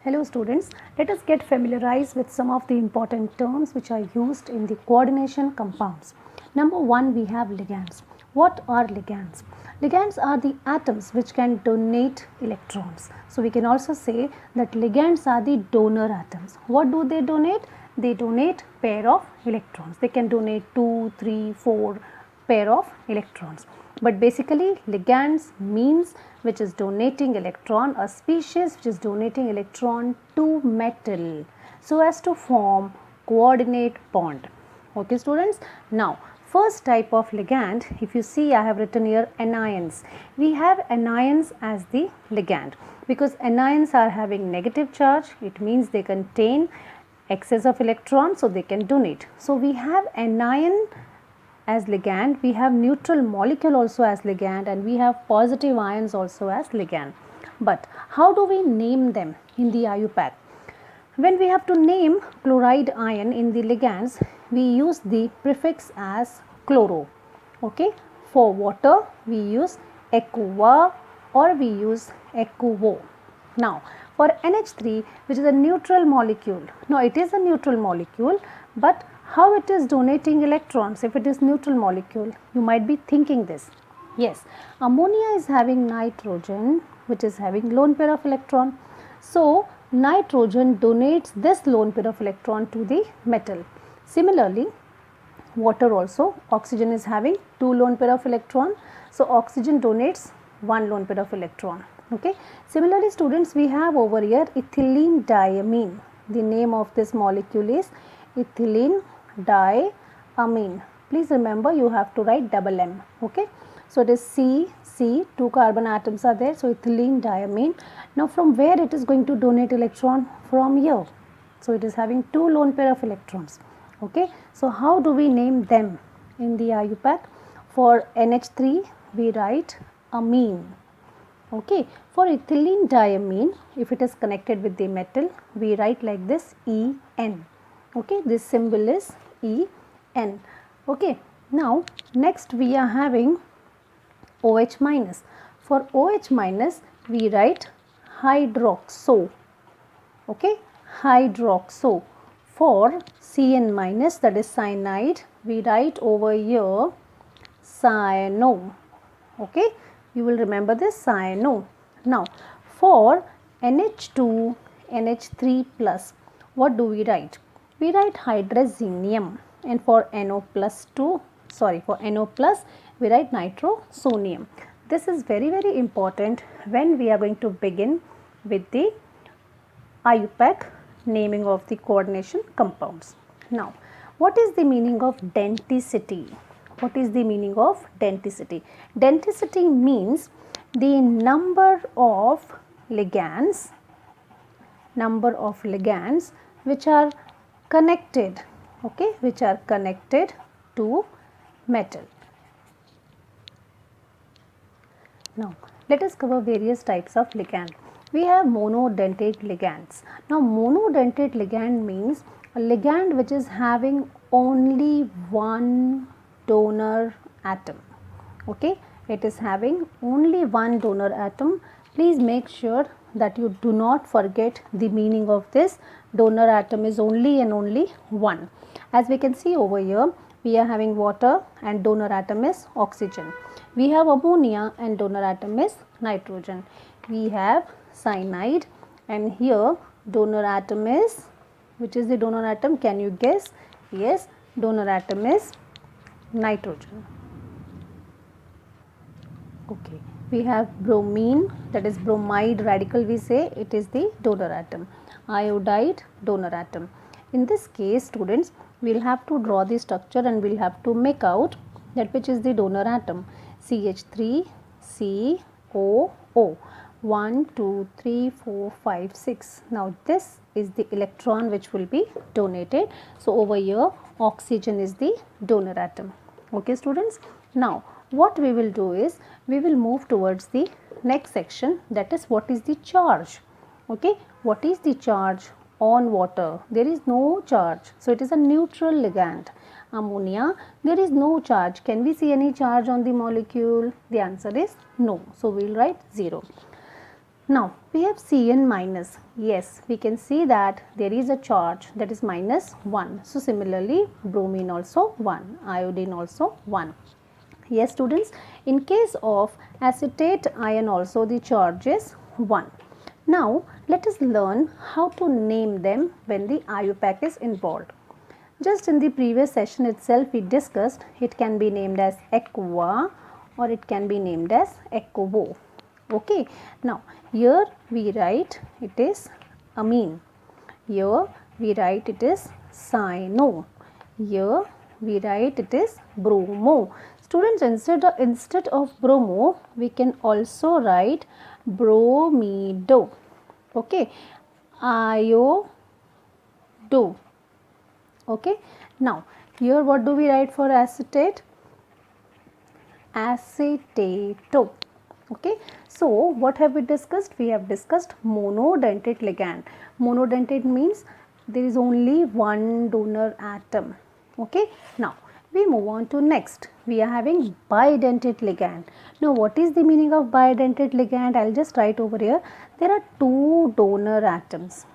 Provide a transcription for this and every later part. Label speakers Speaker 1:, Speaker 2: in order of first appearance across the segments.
Speaker 1: Hello students, let us get familiarized with some of the important terms which are used in the coordination compounds. Number one, we have ligands. What are ligands? Ligands are the atoms which can donate electrons. So we can also say that ligands are the donor atoms. What do they donate? They donate pair of electrons. They can donate 2, 3, 4 pair of electrons. But basically ligands means which is donating electron, a species which is donating electron to metal so as to form coordinate bond. Okay students, now first type of ligand, if you see I have written here anions. We have anions as the ligand because anions are having negative charge, it means they contain excess of electrons so they can donate. So we have anion as ligand, we have neutral molecule also as ligand, and we have positive ions also as ligand. But how do we name them in the IUPAC? When we have to name chloride ion in the ligands, we use the prefix as chloro. Okay, for water we use aqua or we use aquo. Now for NH3, which is a neutral molecule, no, it is a neutral molecule, but how it is donating electrons if it is neutral molecule? You might be thinking this. Yes, ammonia is having nitrogen which is having lone pair of electron. So nitrogen donates this lone pair of electron to the metal. Similarly, water also, oxygen is having 2 lone pair of electron. So oxygen donates 1 lone pair of electron. Okay. Similarly students, we have over here ethylene diamine. The name of this molecule is ethylene diamine. Please remember you have to write double M. Okay. So it is C, 2 carbon atoms are there. So ethylene diamine. Now from where it is going to donate electron? From here. So it is having 2 lone pair of electrons. Okay. So how do we name them in the IUPAC? For NH3 we write amine. Okay. For ethylene diamine, if it is connected with the metal, we write like this En. Okay, this symbol is En. Okay, now next we are having OH minus. For OH minus, we write hydroxo. Okay, hydroxo. For Cn minus, that is cyanide, we write over here cyano. Okay, you will remember this cyano. Now, for NH2, NH3 plus, what do we write? We write hydrazinium, and for NO plus we write nitrosonium. This is very important when we are going to begin with the IUPAC naming of the coordination compounds. Now, what is the meaning of denticity? What is the meaning of denticity? Denticity means the number of ligands which are connected, okay, which are connected to metal. Now let us cover various types of ligand. We have monodentate ligands. Now monodentate ligand means a ligand which is having only one donor atom. Okay, it is having only one donor atom. Please make sure that you do not forget the meaning of this. Donor atom is only and only one. As we can see over here, we are having water and donor atom is oxygen. We have ammonia and donor atom is nitrogen. We have cyanide and here donor atom is, which is the donor atom? Can you guess? Yes, donor atom is nitrogen. Okay, we have bromine, that is bromide radical, we say it is the donor atom. Iodide, donor atom. In this case students, we will have to draw the structure and we will have to make out that which is the donor atom. CH3 COO, 1 2 3 4 5 6. Now this is the electron which will be donated. So over here oxygen is the donor atom. Okay students, now what we will do is we will move towards the next section, that is what is the charge. Okay, what is the charge on water? There is no charge, so it is a neutral ligand. Ammonia, there is no charge. Can we see any charge on the molecule? The answer is no, so we will write 0. Now we have Cn minus. Yes, we can see that there is a charge, that is minus 1. So similarly bromine also 1, iodine also 1. Yes students, in case of acetate ion also the charge is 1. Now let us learn how to name them when the IUPAC is involved. Just in the previous session itself we discussed it can be named as aqua or it can be named as aquo. Okay, now here we write it is amine, here we write it is cyano, here we write it is bromo. Students, instead of bromo we can also write bromido. Okay, iodo. Okay, now here what do we write for acetate? Acetato. Okay, so what have we discussed? We have discussed monodentate ligand. Monodentate means there is only one donor atom. Okay, now we move on to next. We are having bidentate ligand. Now what is the meaning of bidentate ligand? I'll just write over here. There are two donor atoms.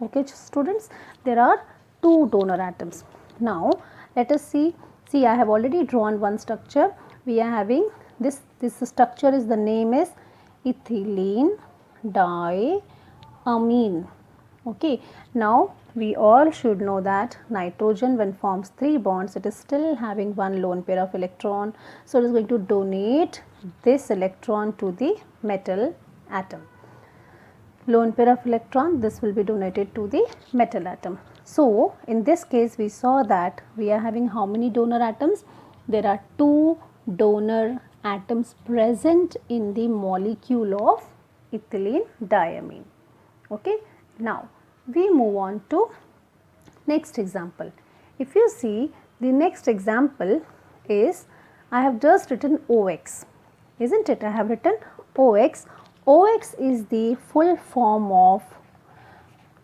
Speaker 1: Okay students, there are two donor atoms. Now let us see. See, I have already drawn one structure. We are having this structure is, the name is ethylene diamine. Okay, now we all should know that nitrogen when forms 3 bonds, it is still having one lone pair of electron. So it is going to donate this electron to the metal atom. Lone pair of electron, this will be donated to the metal atom. So in this case we saw that we are having how many donor atoms? There are two donor atoms present in the molecule of ethylene diamine. Okay, now we move on to next example. If you see, the next example is, I have just written OX, isn't it? I have written OX. OX is the full form of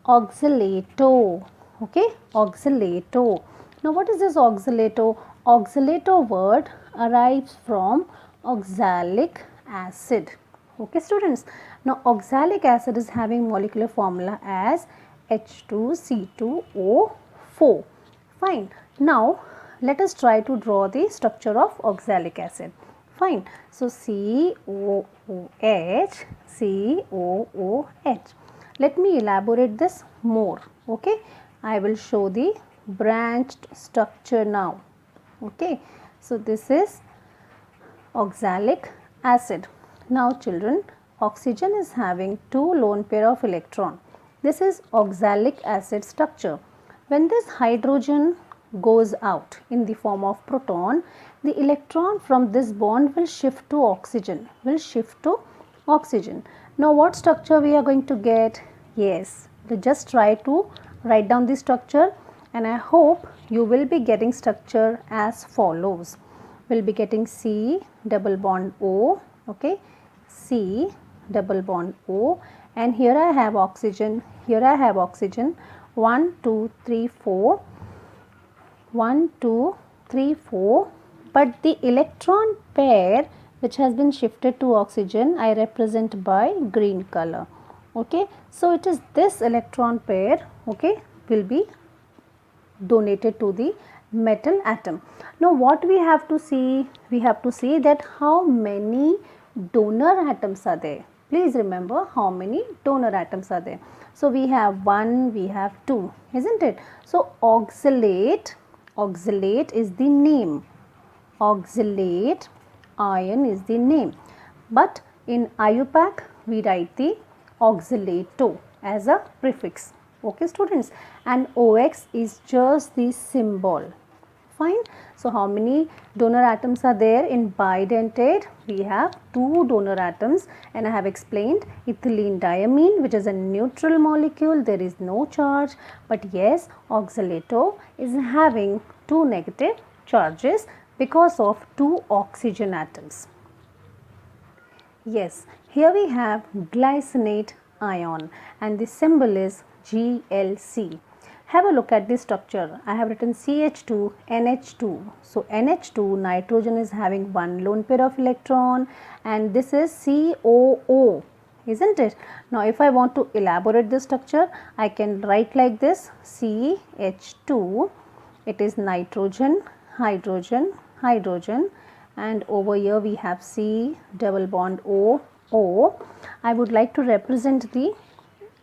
Speaker 1: oxalato. Okay, oxalato. Now what is this oxalato? Oxalato word arrives from oxalic acid. Okay students, now oxalic acid is having molecular formula as H2C2O4. Fine. Now let us try to draw the structure of oxalic acid. Fine. So COOH, COOH. Let me elaborate this more. Okay, I will show the branched structure now. Okay, so this is oxalic acid. Now children, oxygen is having two lone pair of electron. This is oxalic acid structure. When this hydrogen goes out in the form of proton, the electron from this bond will shift to oxygen, Now what structure we are going to get? Yes, just try to write down the structure and I hope you will be getting structure as follows. We'll be getting C double bond O, okay, C double bond O, and here I have oxygen, 1 2 3 4, 1 2 3 4, but the electron pair which has been shifted to oxygen I represent by green color. Okay, so it is this electron pair, okay, will be donated to the metal atom. Now what we have to see? We have to see that how many donor atoms are there. Please remember how many donor atoms are there. So we have 1, we have 2, isn't it? So oxalate is the name. Oxalate ion is the name. But in IUPAC we write the oxalato as a prefix. Okay students, and OX is just the symbol. Fine. So how many donor atoms are there in bidentate? We have 2 donor atoms, and I have explained ethylene diamine, which is a neutral molecule, there is no charge, but yes, oxalato is having 2 negative charges because of 2 oxygen atoms. Yes, here we have glycinate ion and the symbol is GLC. Have a look at this structure. I have written CH2, NH2. So NH2, nitrogen is having one lone pair of electron, and this is COO. isn't it? Now if I want to elaborate this structure, I can write like this: CH2, it is nitrogen, hydrogen, hydrogen, and over here we have C double bond O, O. I would like to represent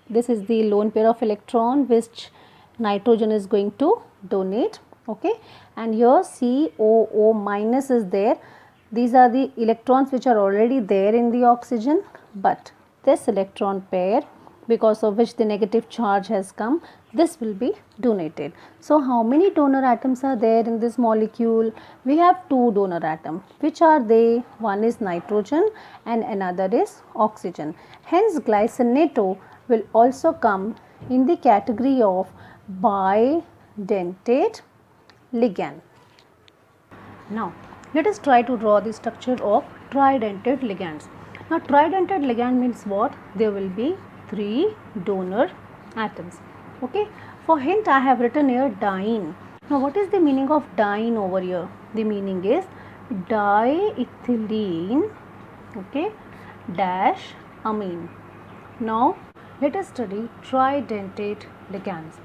Speaker 1: this is the lone pair of electron which nitrogen is going to donate, okay, and here COO minus is there. These are the electrons which are already there in the oxygen, but this electron pair, because of which the negative charge has come, this will be donated. So how many donor atoms are there in this molecule? We have two donor atoms. Which are they? One is nitrogen and another is oxygen. Hence glycine will also come in the category of bidentate ligand. Now let us try to draw the structure of tridentate ligands. Now tridentate ligand means what? There will be 3 donor atoms. Okay, for hint I have written here diene. Now what is the meaning of diene over here? The meaning is diethylene, okay, dash amine. Now let us study tridentate ligands.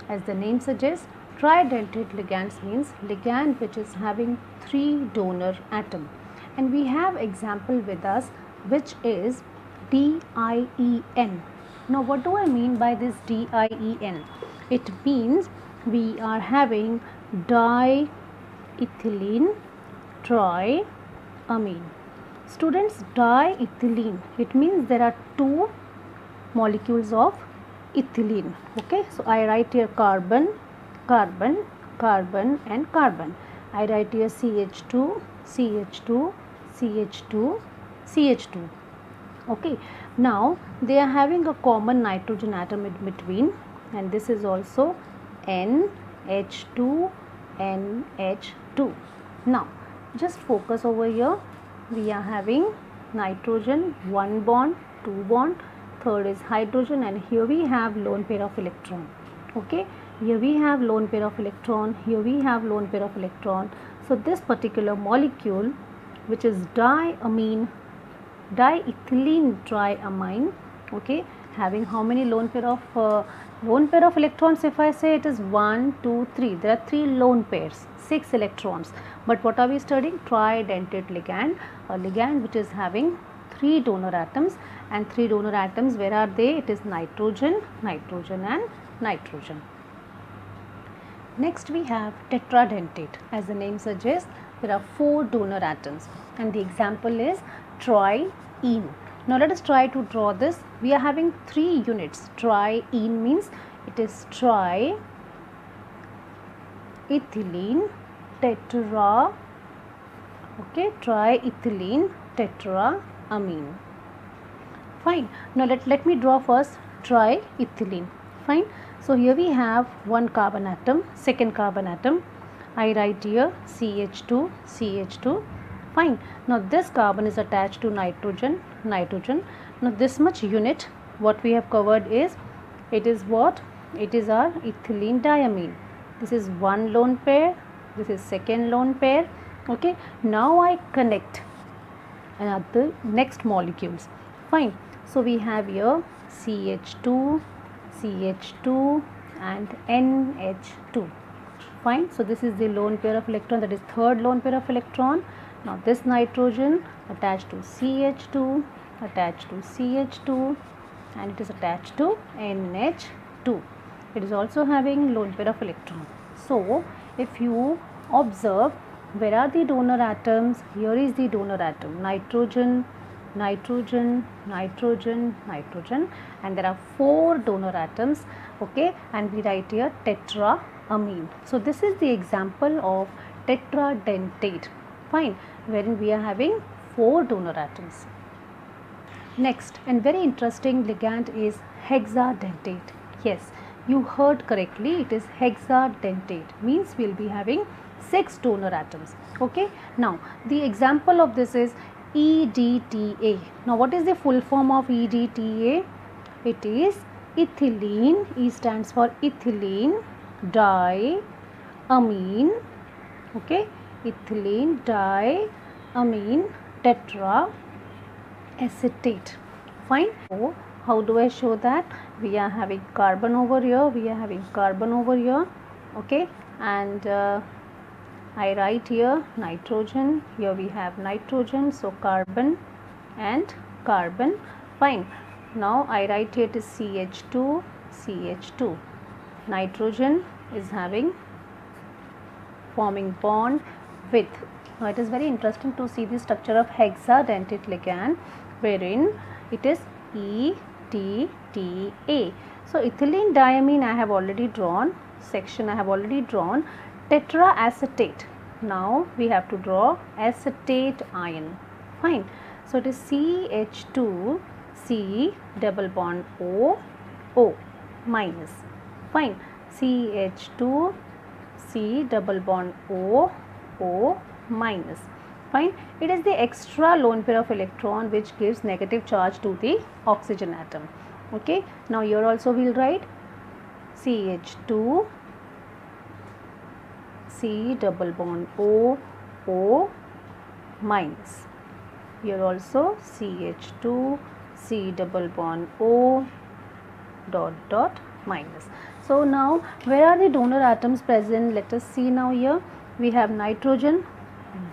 Speaker 1: As the name suggests, tridentate ligands means ligand which is having 3 donor atom, and we have example with us which is DIEN. Now what do I mean by this DIEN? It means we are having diethylene triamine. Students, diethylene, it means there are 2 molecules of ethylene. Okay, so I write here carbon, carbon, carbon and carbon. I write here CH2, CH2, CH2, CH2. Okay, now they are having a common nitrogen atom in between, and this is also NH2, NH2. Now just focus over here. We are having nitrogen, 1 bond, 2 bond, third is hydrogen, and here we have lone pair of electron. Okay, here we have lone pair of electron, here we have lone pair of electron. So this particular molecule which is diethylene triamine, okay, having how many lone pair of electrons? If I say it is 1, 2, 3, there are 3 lone pairs, 6 electrons. But what are we studying? Tridentate ligand, a ligand which is having 3 donor atoms, and 3 donor atoms, where are they? It is nitrogen, nitrogen and nitrogen. Next we have tetradentate. As the name suggests, there are 4 donor atoms, and the example is triene. Now let us try to draw this. We are having 3 units. Triene means it is triethylene tetra, okay, triethylene tetraamine. Fine. Now let me draw first triethylene. Fine. So here we have 1 carbon atom, second carbon atom. I write here CH2, CH2. Fine. Now this carbon is attached to nitrogen, nitrogen. Now this much unit, what we have covered is, it is what? It is our ethylene diamine. This is 1 lone pair, this is second lone pair. Okay. Now I connect the next molecules. Fine. So we have here CH2, CH2 and NH2. Fine. So this is the lone pair of electron, that is third lone pair of electron. Now this nitrogen attached to CH2, attached to CH2, and it is attached to NH2. It is also having lone pair of electron. So if you observe, where are the donor atoms? Here is the donor atom, nitrogen, nitrogen, nitrogen, nitrogen, and there are 4 donor atoms. Okay, and we write here tetraamine. So this is the example of tetradentate. Fine, wherein we are having 4 donor atoms. Next, and very interesting ligand is hexadentate. Yes, you heard correctly, it is hexadentate, means we will be having 6 donor atoms. Okay, now the example of this is EDTA. Now what is the full form of EDTA? It is ethylene. E stands for ethylene diamine. Okay, ethylene diamine tetraacetate. Fine. So how do I show that? We are having carbon over here, we are having carbon over here, okay, and I write here nitrogen, here we have nitrogen, so carbon and carbon. Fine. Now I write here it is CH2, CH2. Nitrogen is having forming bond with. Now it is very interesting to see the structure of hexadentate ligand, wherein it is ETTA. So ethylene diamine I have already drawn, section I have already drawn, tetraacetate. Now we have to draw acetate ion. Fine. So it is CH2, C double bond O, O minus. Fine. CH2, C double bond O, O minus. Fine. It is the extra lone pair of electron which gives negative charge to the oxygen atom. Okay. Now here also we will write CH2, C double bond O, O minus. Here also CH2, C double bond O dot dot minus. So now where are the donor atoms present? Let us see now here. We have nitrogen,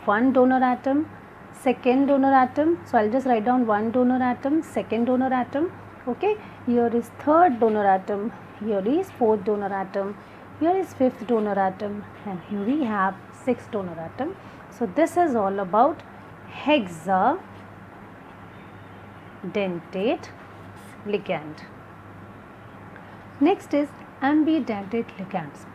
Speaker 1: one donor atom, second donor atom. So I'll just write down one donor atom, second donor atom. Okay. Here is third donor atom, here is fourth donor atom, here is fifth donor atom, and here we have sixth donor atom. So this is all about hexadentate ligand. Next is ambidentate ligands.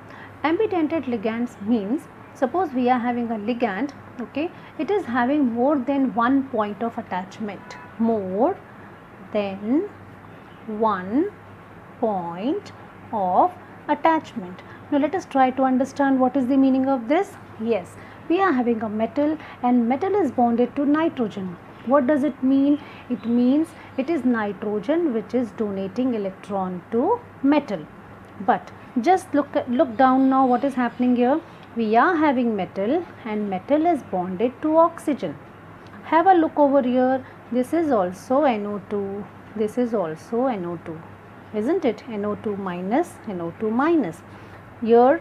Speaker 1: Ambidentate ligands means, suppose we are having a ligand, okay, it is having more than one point of attachment, more than one point of attachment. Now let us try to understand what is the meaning of this. Yes, we are having a metal and metal is bonded to nitrogen. What does it mean? It means it is nitrogen which is donating electron to metal. But just look down now, what is happening here? We are having metal and metal is bonded to oxygen. Have a look over here. This is also NO2. This is also NO2. Isn't it? NO2 minus, NO2 minus. Here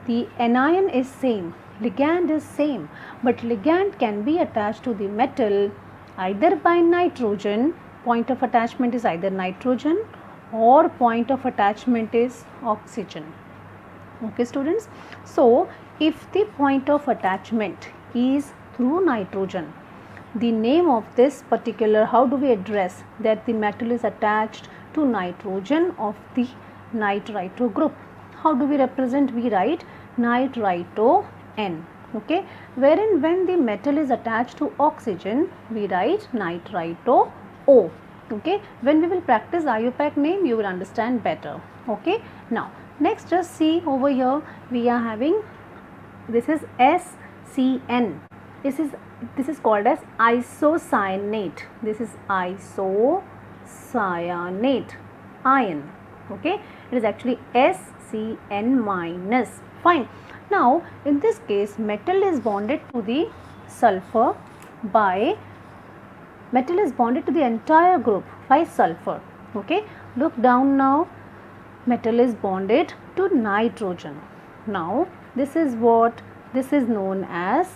Speaker 1: the anion is same, ligand is same, but ligand can be attached to the metal either by nitrogen, point of attachment is either nitrogen, or point of attachment is oxygen. Okay students, so if the point of attachment is through nitrogen, the name of this particular, how do we address that the metal is attached to nitrogen of the nitrito group? How do we represent? We write nitrito N, okay, wherein when the metal is attached to oxygen, we write nitrito O. Okay, when we will practice IUPAC name, you will understand better. Okay, now next just see over here, we are having, this is SCN. This is called as isocyanate. This is isocyanate ion. Okay, it is actually SCN minus. Fine. Now in this case, metal is bonded to the sulfur by, metal is bonded to the entire group by sulfur. Okay, look down now, metal is bonded to nitrogen. Now this is what, this is known as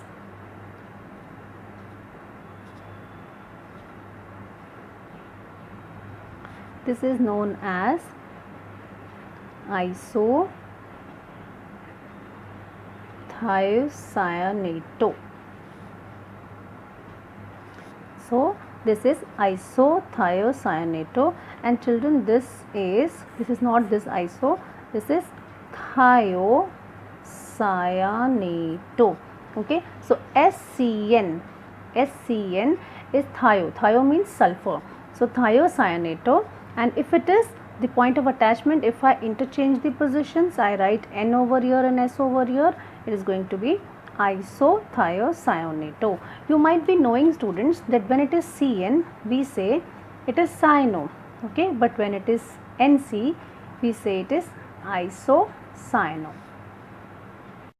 Speaker 1: isothiocyanate. So this is isothiocyanate, and children this is not this iso, this is thiocyanate. Okay, so SCN is thio means sulfur, so thiocyanate, and if it is the point of attachment, if I interchange the positions, I write N over here and S over here, it is going to be isothiocyanate. You might be knowing students that when it is CN, we say it is cyano, okay, but when it is NC, we say it is isocyano.